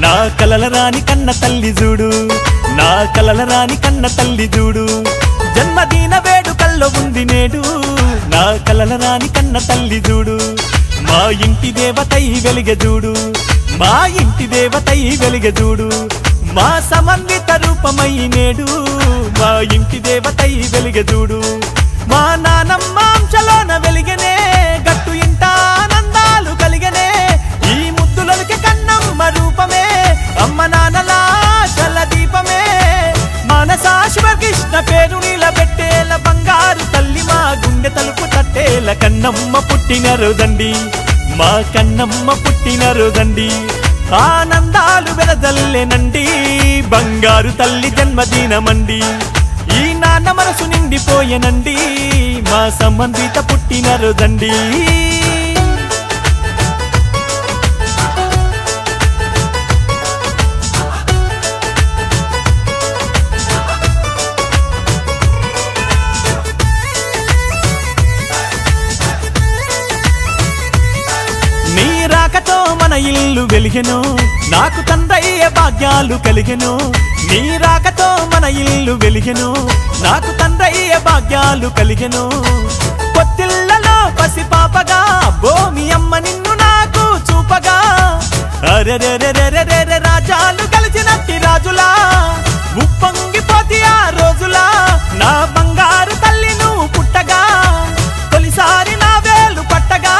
నా కలల రాని కన్న తల్లి చూడు నా కలల రాని కన్న తల్లి చూడు జన్మదిన వేడుకల్లో ఉంది నేడు నా కలల రాని కన్న తల్లి చూడు మా ఇంటి దేవతై వెలిగె చూడు మా ఇంటి దేవతై వెలిగె చూడు మా సమన్విత రూపమై నేడు మా ఇంటి దేవతై వెలిగె చూడు మా నానమ్మ అంశలోన వెలిగెనే గట్టు ఇంట ఆనందాలు కలిగెనే ఈ ముద్దులకి కన్నమ్మ రూపమే అమ్మ నాన్నలా చల్ల దీపమే మానసా శివకృష్ణ పేరు నిలబెట్టేల బంగారు తల్లి మా గుండె తలుపు తట్టేల కన్నమ్మ పుట్టిన రోజండి మా కన్నమ్మ పుట్టిన రోజండి ఆనందాలు వెలజల్లేనండి బంగారు తల్లి జన్మదినమండి ఈ నాన్న మనసు నిండిపోయేనండి మా సంబంధిత పుట్టిన రోజండి నీ రాకతో మన ఇల్లు వెలిగెను నాకు తండ్రయ్య భాగ్యాలు కలిగెను నీ రాకతో మన ఇల్లు వెలిగెను నాకు తండ్రయ్య భాగ్యాలు కలిగెను పొత్తిళ్లలో పసిపాపగా భూమి అమ్మ నిన్ను నాకు చూపగా అరెరెరెరెరెరె రాజాలు కలిసినట్టి రాజులా ఉప్పొంగిపోతి ఆ రోజులా నా బంగారు తల్లి నువ్వు పుట్టగా తొలిసారి నా వేలు పట్టగా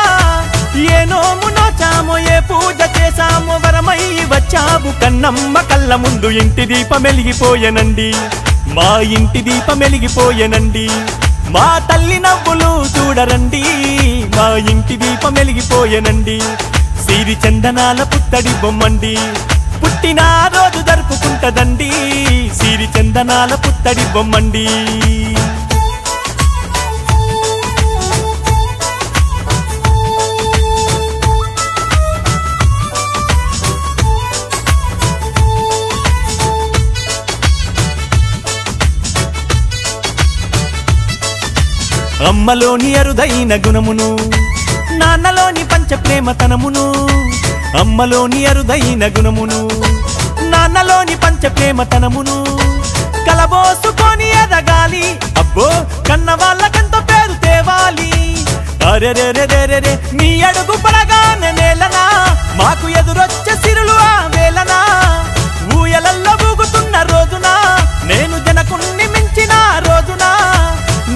ఏ నోము నోచామో ఏ పూజ చేశామో వరమై వచ్చావు కన్నమ్మ కళ్ళ ముందు ఇంటి దీపం వెలిగిపోయేనండి మా ఇంటి దీపం వెలిగిపోయేనండి మా తల్లి నవ్వులు చూడరండి మా ఇంటి దీపం వెలిగిపోయేనండి సిరి చందనాల పుత్తడి బొమ్మండి పుట్టిన రోజు జరుపుకుంటదండి సిరి చందనాల పుత్తడి బొమ్మండి అమ్మలోని అరుదైన గుణమును నాన్నలోని పంచ ప్రేమతనమును అమ్మలోని అరుదైన గుణమును నాన్నలోని పంచ ప్రేమతనమును కలబోసుకొని ఎదగాలి అబ్బో కన్న వాళ్ళకెంతో పేరు తేవాలి అరెరెరెరెరె నీ అడుగు పడగానే నేలనా మాకు ఎదురొచ్చే సిరులు ఆ వేలనా ఊయలల్లో ఊగుతున్న రోజున నేను జనకుణ్ణి మించిన రోజున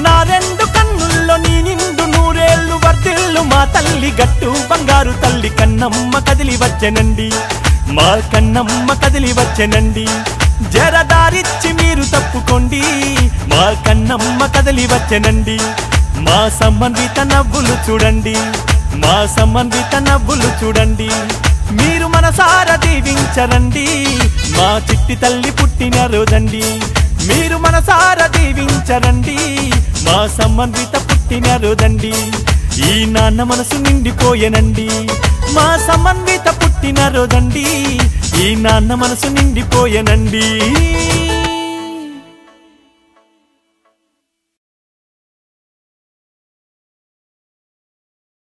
నా రెండు కన్నుల్లో నీ నిండు నూరేళ్లు వర్ధిల్లు మా తల్లి గట్టు బంగారు తల్లి కన్నమ్మ కదిలి వచ్చెనండి మా కన్నమ్మ కదిలి వచ్చెనండి జరదారిచ్చి మీరు తప్పుకోండి మా కన్నమ్మ కదిలి వచ్చెనండి మా సంబంధిత నవ్వులు చూడండి మా సంబంధిత నవ్వులు చూడండి మీరు మనసారా దీవించరండి మా చిట్టి తల్లి పుట్టిన రోజండి మీరు మనసారా దీవించరండి మా సంబంధిత పుట్టిన రోజండి ఈ నాన్న మనసు నిండిపోయేనండి మా సంబంధిత పుట్టిన రోజండి ఈ నాన్న మనసు నిండిపోయేనండి